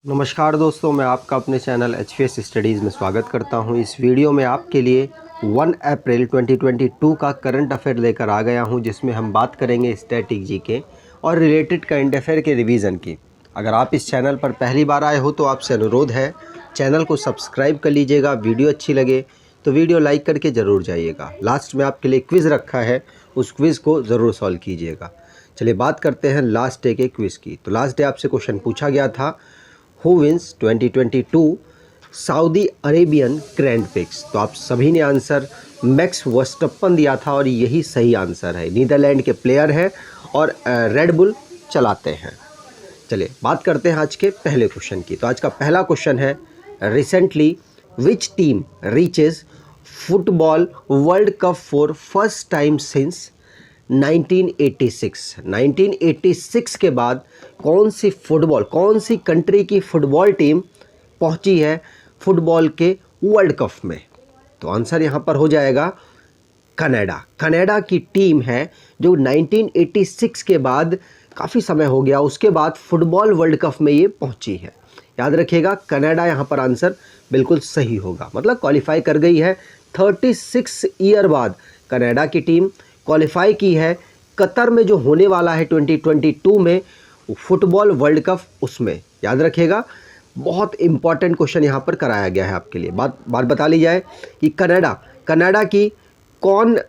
नमस्कार दोस्तों, मैं आपका अपने चैनल HVS स्टडीज़ में स्वागत करता हूं। इस वीडियो में आपके लिए 1 अप्रैल 2022 का करंट अफेयर लेकर आ गया हूं, जिसमें हम बात करेंगे स्टैटिक जीके और रिलेटेड करंट अफेयर के रिवीजन की। अगर आप इस चैनल पर पहली बार आए हो तो आपसे अनुरोध है, चैनल को सब्सक्राइब कर लीजिएगा। वीडियो अच्छी लगे तो वीडियो लाइक करके ज़रूर जाइएगा। लास्ट में आपके लिए क्विज़ रखा है, उस क्विज़ को ज़रूर सॉल्व कीजिएगा। चलिए बात करते हैं लास्ट डे के क्विज़ की। तो लास्ट डे आपसे क्वेश्चन पूछा गया था, who wins 2022 Saudi Arabian Grand Prix. तो आप सभी ने आंसर मैक्स वर्स्टप्पन दिया था और यही सही आंसर है। नीदरलैंड के प्लेयर हैं और रेड बुल चलाते हैं। चलिए बात करते हैं आज के पहले क्वेश्चन की। तो आज का पहला क्वेश्चन है, recently which team reaches football world cup for first time since 1986 के बाद कौन सी कंट्री की फुटबॉल टीम पहुंची है फुटबॉल के वर्ल्ड कप में? तो आंसर यहां पर हो जाएगा कनाडा की टीम है जो 1986 के बाद काफ़ी समय हो गया, उसके बाद फुटबॉल वर्ल्ड कप में ये पहुंची है। याद रखिएगा, कनाडा यहां पर आंसर बिल्कुल सही होगा, मतलब क्वालिफाई कर गई है। 36 ईयर बाद कनाडा की टीम क्वालिफाई की है कतर में जो होने वाला है 2022 में फुटबॉल वर्ल्ड कप, उसमें। याद रखिएगा, बहुत इंपॉर्टेंट क्वेश्चन यहाँ पर कराया गया है आपके लिए। बात बता ली जाए कि कनाडा की कौन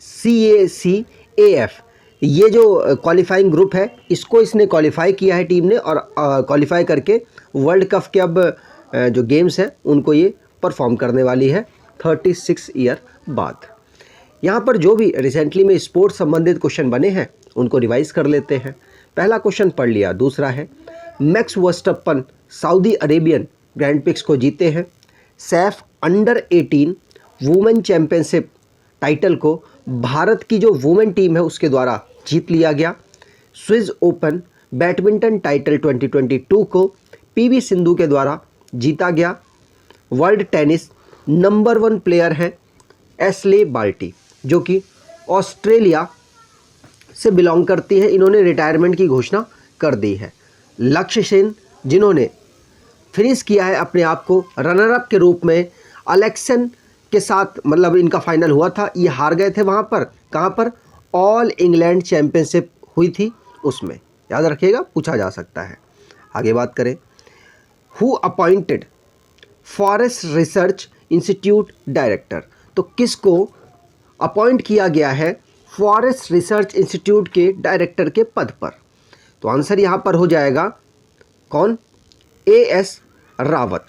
CAF ये जो क्वालिफाइंग ग्रुप है, इसको इसने क्वालिफाई किया है टीम ने, और क्वालिफाई करके वर्ल्ड कप के अब जो गेम्स हैं उनको ये परफॉर्म करने वाली है 36 ईयर बाद। यहाँ पर जो भी रिसेंटली में स्पोर्ट्स संबंधित क्वेश्चन बने हैं उनको रिवाइज कर लेते हैं। पहला क्वेश्चन पढ़ लिया। दूसरा है, Max Verstappen Saudi Arabian Grand Prix को जीते हैं। SAFF under 18 women championship title को भारत की जो वुमेन टीम है उसके द्वारा जीत लिया गया। स्विस ओपन बैडमिंटन टाइटल 2022 को PV सिंधु के द्वारा जीता गया। वर्ल्ड टेनिस नंबर 1 प्लेयर हैं एशले बार्टी, जो कि ऑस्ट्रेलिया से बिलोंग करती है। इन्होंने रिटायरमेंट की घोषणा कर दी है। लक्ष्य सेन, जिन्होंने फिनिश किया है अपने आप को रनर अप के रूप में अलेक्सन के साथ, मतलब इनका फाइनल हुआ था, ये हार गए थे वहाँ पर। कहाँ पर? ऑल इंग्लैंड चैंपियनशिप हुई थी उसमें। याद रखिएगा, पूछा जा सकता है। आगे बात करें, who appointed forest research institute director. तो किसको अपॉइंट किया गया है फॉरेस्ट रिसर्च इंस्टीट्यूट के डायरेक्टर के पद पर? तो आंसर यहाँ पर हो जाएगा कौन? AS रावत,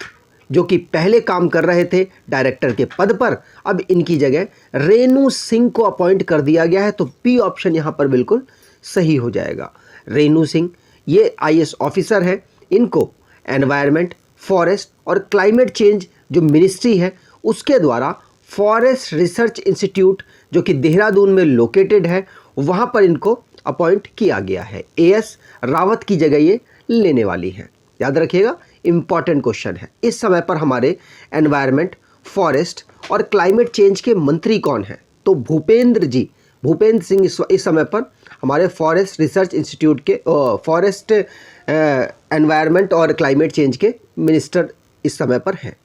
जो कि पहले काम कर रहे थे डायरेक्टर के पद पर। अब इनकी जगह रेणु सिंह को अपॉइंट कर दिया गया है। तो B ऑप्शन यहाँ पर बिल्कुल सही हो जाएगा। रेणु सिंह ये IAS ऑफिसर है। इनको एनवायरनमेंट, फॉरेस्ट और क्लाइमेट चेंज जो मिनिस्ट्री है उसके द्वारा फॉरेस्ट रिसर्च इंस्टीट्यूट जो कि देहरादून में लोकेटेड है, वहाँ पर इनको अपॉइंट किया गया है। AS रावत की जगह ये लेने वाली है। याद रखिएगा, इम्पॉर्टेंट क्वेश्चन है। इस समय पर हमारे एनवायरनमेंट, फॉरेस्ट और क्लाइमेट चेंज के मंत्री कौन हैं? तो भूपेंद्र सिंह इस समय पर हमारे फॉरेस्ट रिसर्च इंस्टीट्यूट के फॉरेस्ट एनवायरनमेंट और क्लाइमेट चेंज के मिनिस्टर इस समय पर हैं।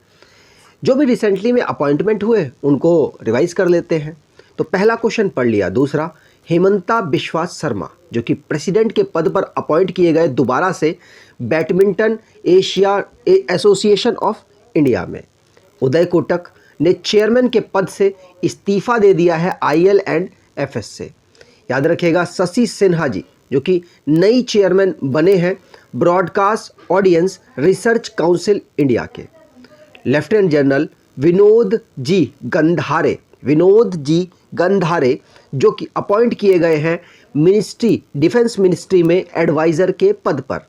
जो भी रिसेंटली में अपॉइंटमेंट हुए उनको रिवाइज कर लेते हैं। तो पहला क्वेश्चन पढ़ लिया। दूसरा, हेमंता बिश्वा शर्मा, जो कि प्रेसिडेंट के पद पर अपॉइंट किए गए दोबारा से badminton Asia association of India में। उदय कोटक ने चेयरमैन के पद से इस्तीफा दे दिया है IL&FS से। याद रखिएगा, शशि सिन्हा जी जो कि नई चेयरमैन बने हैं broadcast audience research council India के। लेफ्टिनेंट जनरल विनोद जी गंधारे जो कि अपॉइंट किए गए हैं डिफेंस मिनिस्ट्री में एडवाइज़र के पद पर।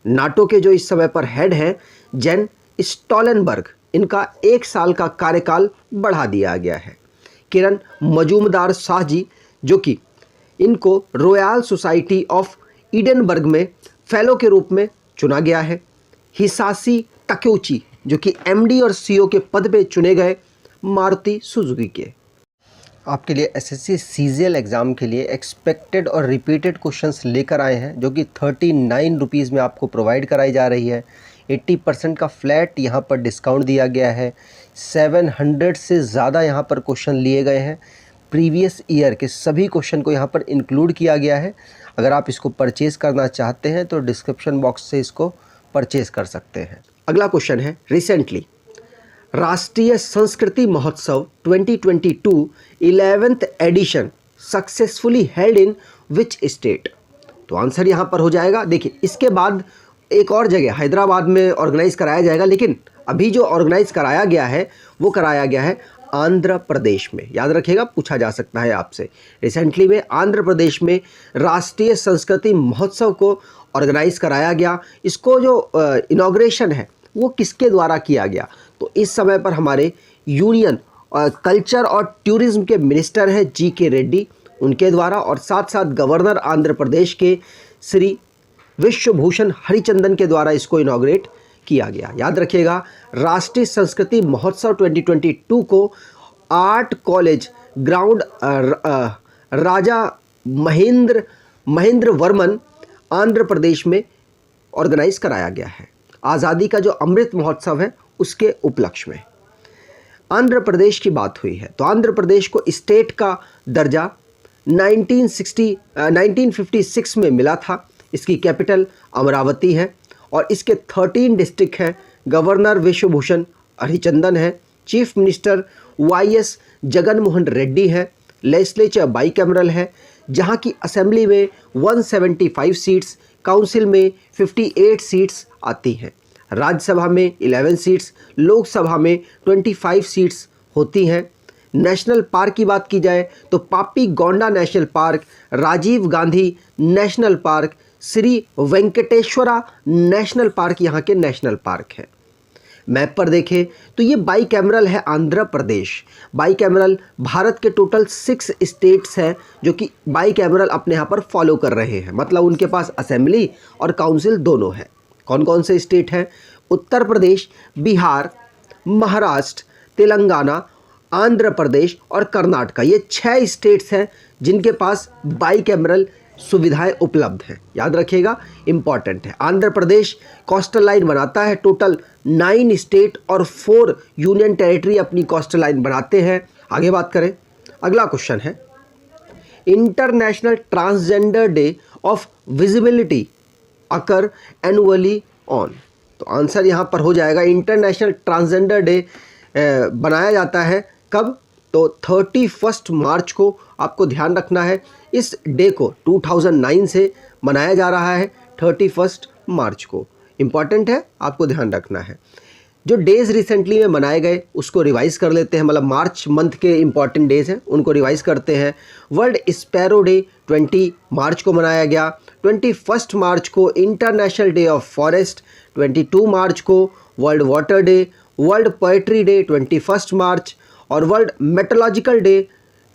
नाटो के जो इस समय पर हेड हैं जेन स्टोलनबर्ग, इनका 1 साल का कार्यकाल बढ़ा दिया गया है। किरण मजूमदार शाह जी, जो कि इनको रॉयल सोसाइटी ऑफ एडिनबर्ग में फेलो के रूप में चुना गया है। हिसाशी तकेउची, जो कि MD और CO के पद पे चुने गए मारुति सुजुकी के। आपके लिए SSC CGL एग्ज़ाम के लिए एक्सपेक्टेड और रिपीटेड क्वेश्चंस लेकर आए हैं, जो कि 39 रुपीज़ में आपको प्रोवाइड कराई जा रही है। 80% का फ्लैट यहाँ पर डिस्काउंट दिया गया है। 700 से ज़्यादा यहाँ पर क्वेश्चन लिए गए हैं। प्रीवियस ईयर के सभी क्वेश्चन को यहाँ पर इंक्लूड किया गया है। अगर आप इसको परचेज़ करना चाहते हैं तो डिस्क्रिप्शन बॉक्स से इसको परचेज़ कर सकते हैं। अगला क्वेश्चन है, रिसेंटली राष्ट्रीय संस्कृति Mahotsav 2022 11th edition successfully held in which state? तो आंसर यहाँ पर हो जाएगा, देखिए इसके बाद एक और जगह हैदराबाद में ऑर्गेनाइज कराया जाएगा, लेकिन अभी जो ऑर्गेनाइज कराया गया है वो कराया गया है आंध्र प्रदेश में। याद रखिएगा, पूछा जा सकता है आपसे। रिसेंटली में आंध्र प्रदेश में राष्ट्रीय संस्कृति महोत्सव को ऑर्गेनाइज कराया गया। इसको जो इनॉग्रेशन है वो किसके द्वारा किया गया? तो इस समय पर हमारे यूनियन कल्चर और टूरिज्म के मिनिस्टर हैं जी.के. रेड्डी, उनके द्वारा, और साथ साथ गवर्नर आंध्र प्रदेश के श्री विश्वभूषण हरिचंदन के द्वारा इसको इनॉग्रेट किया गया। याद रखिएगा, राष्ट्रीय संस्कृति महोत्सव 2022 को आर्ट कॉलेज ग्राउंड राजा महेंद्र वर्मन आंध्र प्रदेश में ऑर्गेनाइज कराया गया है। आज़ादी का जो अमृत महोत्सव है उसके उपलक्ष्य में आंध्र प्रदेश की बात हुई है। तो आंध्र प्रदेश को स्टेट का दर्जा 1956 में मिला था। इसकी कैपिटल अमरावती है और इसके 13 डिस्ट्रिक्ट हैं। गवर्नर विश्वभूषण हरिचंदन है, चीफ मिनिस्टर वाई.एस. जगनमोहन रेड्डी है, लेजिस्लेचर बाईकैमरल है जहां की असेंबली में 175 सीट्स, काउंसिल में 58 सीट्स आती हैं, राज्यसभा में 11 सीट्स, लोकसभा में 25 सीट्स होती हैं। नेशनल पार्क की बात की जाए तो Papikonda national park, Rajiv Gandhi national park, Shri Venkateswara national park यहाँ के नेशनल पार्क है। मैप पर देखें तो ये बाईकैमरल है आंध्र प्रदेश। बाईकैमरल भारत के टोटल 6 स्टेट्स हैं जो कि बाईकैमरल अपने यहाँ पर फॉलो कर रहे हैं, मतलब उनके पास असेंबली और काउंसिल दोनों है। कौन कौन से स्टेट हैं? उत्तर प्रदेश, बिहार, महाराष्ट्र, तेलंगाना, आंध्र प्रदेश और कर्नाटका। ये 6 स्टेट्स हैं जिनके पास बाईकैमरल सुविधाएं उपलब्ध हैं। याद रखिएगा, इंपॉर्टेंट है। आंध्र प्रदेश कोस्टल लाइन बनाता है। टोटल 9 स्टेट और 4 यूनियन टेरिटरी अपनी कोस्टल लाइन बनाते हैं। आगे बात करें, अगला क्वेश्चन है, international transgender day of visibility occur annually on? तो आंसर यहाँ पर हो जाएगा, इंटरनेशनल ट्रांसजेंडर डे बनाया जाता है कब? तो 31 मार्च को। आपको ध्यान रखना है, इस डे को 2009 से मनाया जा रहा है 31 मार्च को। इम्पॉर्टेंट है, आपको ध्यान रखना है। जो डेज़ रिसेंटली में मनाए गए उसको रिवाइज़ कर लेते हैं, मतलब मार्च मंथ के इम्पॉर्टेंट डेज़ हैं उनको रिवाइज़ करते हैं। वर्ल्ड स्पैरो डे 20 मार्च को मनाया गया। 21 मार्च को international day of forest, 22 March को world water day, world poetry day 21 March और वर्ल्ड मेटोलॉजिकल डे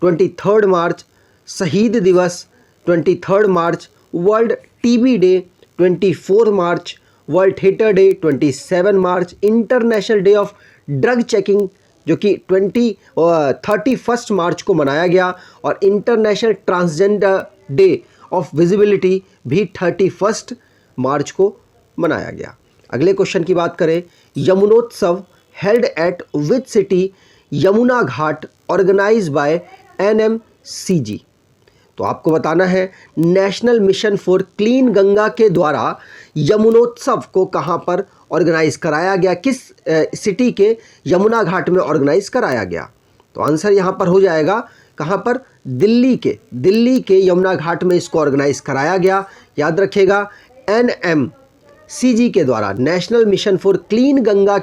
23 मार्च, शहीद दिवस 23 March, world TB day 24 March, world theatre day 27 March, international day of drug checking जो कि 31 March को मनाया गया और international transgender day of visibility भी 31 मार्च को मनाया गया। अगले क्वेश्चन की बात करें, Yamunotsav held at which city? Yamuna ghat organise by NMCG। तो आपको बताना है, national mission for clean Ganga के द्वारा यमुनोत्सव को कहां पर ऑर्गेनाइज कराया गया, किस सिटी के यमुना घाट में ऑर्गेनाइज कराया गया? तो आंसर यहां पर हो जाएगा, कहां पर? दिल्ली के यमुना घाट में इसको ऑर्गेनाइज कराया गया। याद रखिएगा, NMCG के द्वारा, national mission for clean Ganga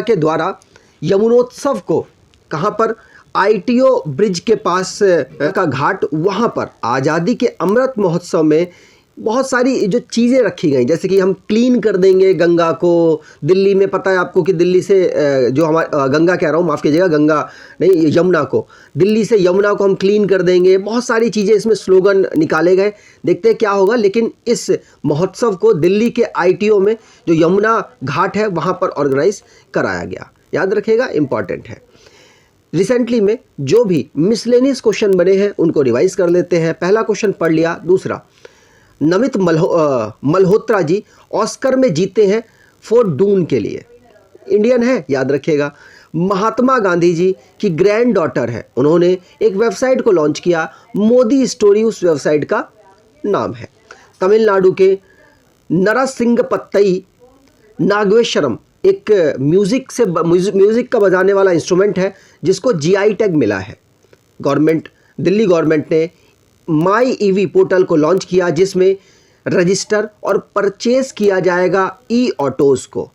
के द्वारा यमुनोत्सव को कहां पर? ITO ब्रिज के पास का घाट, वहां पर आज़ादी के अमृत महोत्सव में बहुत सारी जो चीज़ें रखी गई, जैसे कि हम क्लीन कर देंगे गंगा को। दिल्ली में पता है आपको कि दिल्ली से जो हमारा गंगा कह रहा हूँ, माफ़ कीजिएगा, गंगा नहीं यमुना को, दिल्ली से यमुना को हम क्लीन कर देंगे। बहुत सारी चीज़ें इसमें स्लोगन निकाले गए, देखते हैं क्या होगा। लेकिन इस महोत्सव को दिल्ली के ITO में जो यमुना घाट है वहाँ पर ऑर्गेनाइज कराया गया। याद रखिएगा, इंपॉर्टेंट है। रिसेंटली में जो भी मिसलेनियस क्वेश्चन बने हैं उनको रिवाइज कर लेते हैं। पहला क्वेश्चन पढ़ लिया। दूसरा, नमित मल्होत्रा जी ऑस्कर में जीते हैं फॉर डून के लिए, इंडियन है, याद रखिएगा। महात्मा गांधी जी की ग्रैंड डॉटर है, उन्होंने एक वेबसाइट को लॉन्च किया, मोदी स्टोरी उस वेबसाइट का नाम है। तमिलनाडु के नरसिंगपत्तई नागेश्वरम एक म्यूजिक का बजाने वाला इंस्ट्रूमेंट है जिसको जीआई टैग मिला है। दिल्ली गवर्नमेंट ने माई ईवी पोर्टल को लॉन्च किया जिसमें रजिस्टर और परचेज किया जाएगा ई ऑटोज़ को।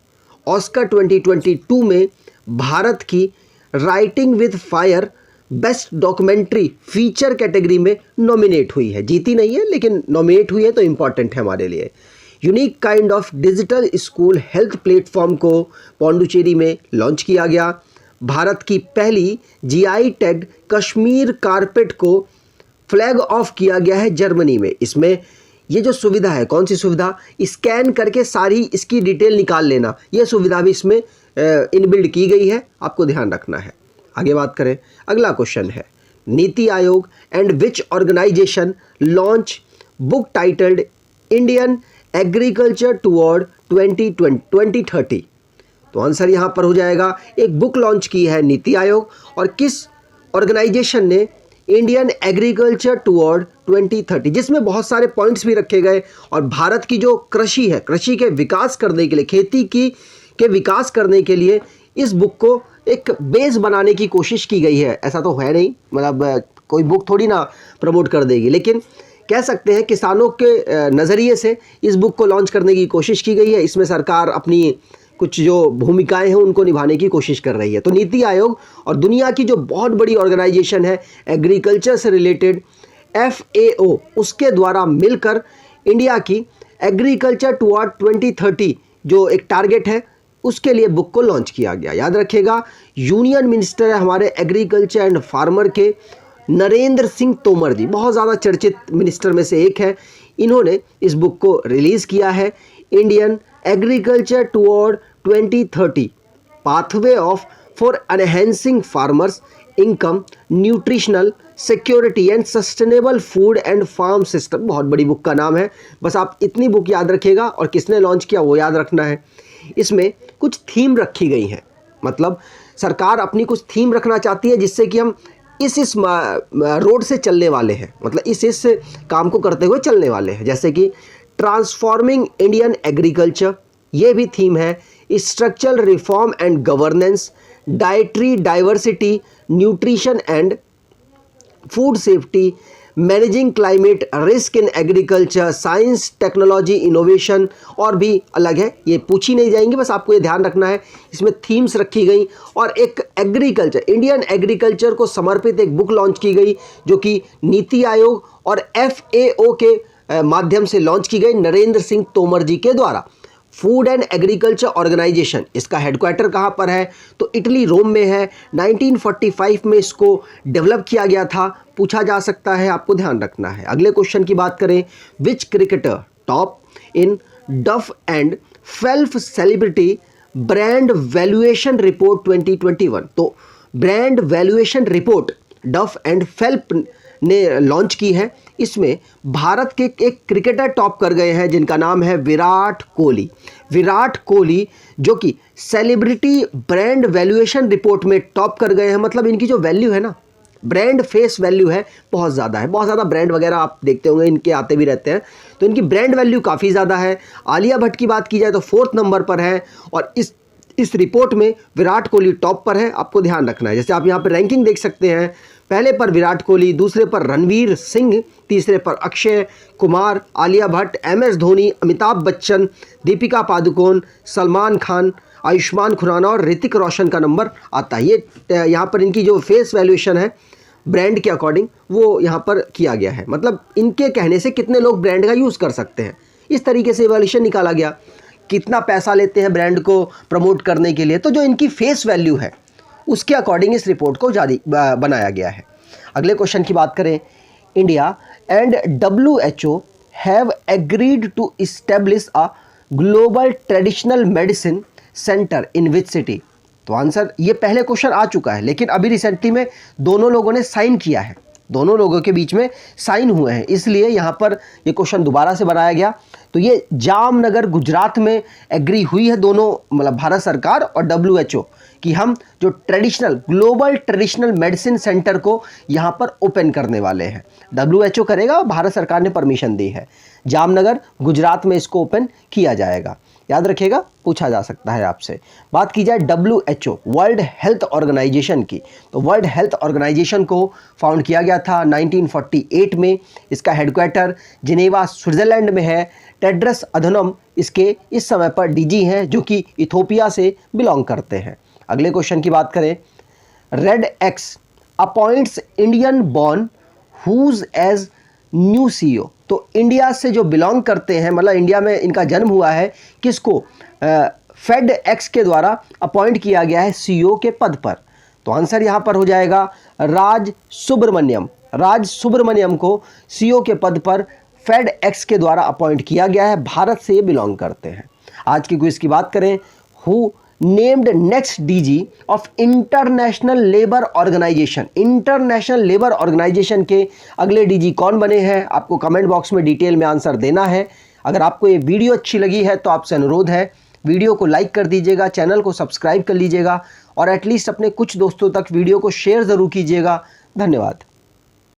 ऑस्कर 2022 में भारत की writing with fire best documentary feature category में नॉमिनेट हुई है, जीती नहीं है लेकिन नॉमिनेट हुई है तो इम्पॉर्टेंट है हमारे लिए। Unique kind of digital school health platform को पौंडुचेरी में लॉन्च किया गया। भारत की पहली जीआई टैग कश्मीर कारपेट को फ्लैग ऑफ किया गया है जर्मनी में। इसमें ये जो सुविधा है, कौन सी सुविधा, स्कैन करके सारी इसकी डिटेल निकाल लेना, ये सुविधा भी इसमें इनबिल्ड की गई है, आपको ध्यान रखना है। आगे बात करें, अगला क्वेश्चन है NITI Aayog and which organisation launch book titled Indian agriculture toward 2030। तो आंसर यहाँ पर हो जाएगा, एक बुक लॉन्च की है नीति आयोग, और किस ऑर्गेनाइजेशन ने, इंडियन एग्रीकल्चर टुवर्ड 2030, जिसमें बहुत सारे पॉइंट्स भी रखे गए और भारत की जो कृषि है, कृषि के विकास करने के लिए, खेती के विकास करने के लिए इस बुक को एक बेस बनाने की कोशिश की गई है। ऐसा तो है नहीं, मतलब कोई बुक थोड़ी ना प्रमोट कर देगी, लेकिन कह सकते हैं किसानों के नज़रिए से इस बुक को लॉन्च करने की कोशिश की गई है। इसमें सरकार अपनी कुछ जो भूमिकाएं हैं उनको निभाने की कोशिश कर रही है। तो नीति आयोग और दुनिया की जो बहुत बड़ी ऑर्गेनाइजेशन है एग्रीकल्चर से रिलेटेड FAO, उसके द्वारा मिलकर इंडिया की एग्रीकल्चर टुवर्ड 2030 जो एक टारगेट है उसके लिए बुक को लॉन्च किया गया। याद रखिएगा, यूनियन मिनिस्टर है हमारे एग्रीकल्चर एंड फार्मर के नरेंद्र सिंह तोमर जी, बहुत ज़्यादा चर्चित मिनिस्टर में से एक है। इन्होंने इस बुक को रिलीज़ किया है, Indian agriculture toward 2030 pathway of for enhancing farmers income, nutritional security and sustainable food and farm system. बहुत बड़ी बुक का नाम है, बस आप इतनी बुक याद रखिएगा और किसने लॉन्च किया वो याद रखना है। इसमें कुछ थीम रखी गई हैं, मतलब सरकार अपनी कुछ थीम रखना चाहती है जिससे कि हम इस रोड से चलने वाले हैं, मतलब इस काम को करते हुए चलने वाले हैं। जैसे कि ट्रांसफॉर्मिंग इंडियन एग्रीकल्चर, ये भी थीम है। Structural reform and governance, dietary diversity, nutrition and food safety, managing climate risk in agriculture, science technology innovation, और भी अलग है, ये पूछी नहीं जाएंगी, बस आपको ये ध्यान रखना है। इसमें थीम्स रखी गई और एक एग्रीकल्चर, इंडियन एग्रीकल्चर को समर्पित एक बुक लॉन्च की गई जो कि नीति आयोग और FAO के माध्यम से लॉन्च की गई नरेंद्र सिंह तोमर जी के द्वारा। फूड एंड एग्रीकल्चर ऑर्गेनाइजेशन, इसका हेडक्वार्टर कहाँ पर है, तो इटली रोम में है। 1945 में इसको डेवलप किया गया था, पूछा जा सकता है, आपको ध्यान रखना है। अगले क्वेश्चन की बात करें, विच क्रिकेटर टॉप इन डफ and फेल्प celebrity brand valuation report 2021। तो ब्रांड वैल्यूएशन रिपोर्ट डफ एंड फेल्प ने लॉन्च की है। इसमें भारत के एक क्रिकेटर टॉप कर गए हैं जिनका नाम है विराट कोहली। विराट कोहली जो कि सेलिब्रिटी ब्रांड वैल्यूएशन रिपोर्ट में टॉप कर गए हैं, मतलब इनकी जो वैल्यू है ना, ब्रांड फेस वैल्यू है, बहुत ज़्यादा है। बहुत ज़्यादा ब्रांड वगैरह आप देखते होंगे इनके आते भी रहते हैं, तो इनकी ब्रांड वैल्यू काफ़ी ज़्यादा है। आलिया भट्ट की बात की जाए तो 4th नंबर पर है और इस रिपोर्ट में विराट कोहली टॉप पर है, आपको ध्यान रखना है। जैसे आप यहाँ पर रैंकिंग देख सकते हैं, पहले पर विराट कोहली, दूसरे पर रणवीर सिंह, तीसरे पर अक्षय कुमार, आलिया भट्ट, MS धोनी, अमिताभ बच्चन, दीपिका पादुकोण, सलमान खान, आयुष्मान खुराना और ऋतिक रोशन का नंबर आता है। ये यहाँ पर इनकी जो फेस वैल्यूएशन है ब्रांड के अकॉर्डिंग वो यहाँ पर किया गया है, मतलब इनके कहने से कितने लोग ब्रांड का यूज़ कर सकते हैं, इस तरीके से वैल्यूएशन निकाला गया। कितना पैसा लेते हैं ब्रांड को प्रमोट करने के लिए, तो जो इनकी फेस वैल्यू है उसके अकॉर्डिंग इस रिपोर्ट को जारी बनाया गया है। अगले क्वेश्चन की बात करें, India and WHO have agreed to establish a global traditional medicine centre in which city. तो आंसर, ये पहले क्वेश्चन आ चुका है लेकिन अभी रिसेंटली में दोनों लोगों ने साइन किया है, दोनों लोगों के बीच में साइन हुए हैं, इसलिए यहाँ पर ये क्वेश्चन दोबारा से बनाया गया। तो ये जामनगर गुजरात में एग्री हुई है दोनों, मतलब भारत सरकार और WHO, कि हम जो traditional global traditional medicine centre को यहाँ पर ओपन करने वाले हैं। WHO करेगा और भारत सरकार ने परमिशन दी है। जामनगर गुजरात में इसको ओपन किया जाएगा, याद रखिएगा, पूछा जा सकता है आपसे। बात की जाए WHO वर्ल्ड हेल्थ ऑर्गेनाइजेशन की, तो वर्ल्ड हेल्थ ऑर्गेनाइजेशन को फाउंड किया गया था 1948 में। इसका हेडक्वार्टर जिनेवा स्विट्जरलैंड में है। टेड्रस अधनम इसके इस समय पर DG हैं, जो कि इथोपिया से बिलोंग करते हैं। अगले क्वेश्चन की बात करें, red X appoints Indian born who's as new CEO। तो इंडिया से जो बिलोंग करते हैं, मतलब इंडिया में इनका जन्म हुआ है, किसको फेड एक्स के द्वारा अपॉइंट किया गया है CEO के पद पर। तो आंसर यहाँ पर हो जाएगा राज सुब्रमण्यम। राज सुब्रमण्यम को CEO के पद पर फेड एक्स के द्वारा अपॉइंट किया गया है, भारत से ये बिलोंग करते हैं। आज की क्विज की बात करें, who named next DG of international labour organisation. International labour organisation के अगले DG कौन बने हैं, आपको कमेंट बॉक्स में डिटेल में आंसर देना है। अगर आपको ये वीडियो अच्छी लगी है तो आपसे अनुरोध है, वीडियो को लाइक कर दीजिएगा, चैनल को सब्सक्राइब कर लीजिएगा और एटलीस्ट अपने कुछ दोस्तों तक वीडियो को शेयर ज़रूर कीजिएगा। धन्यवाद।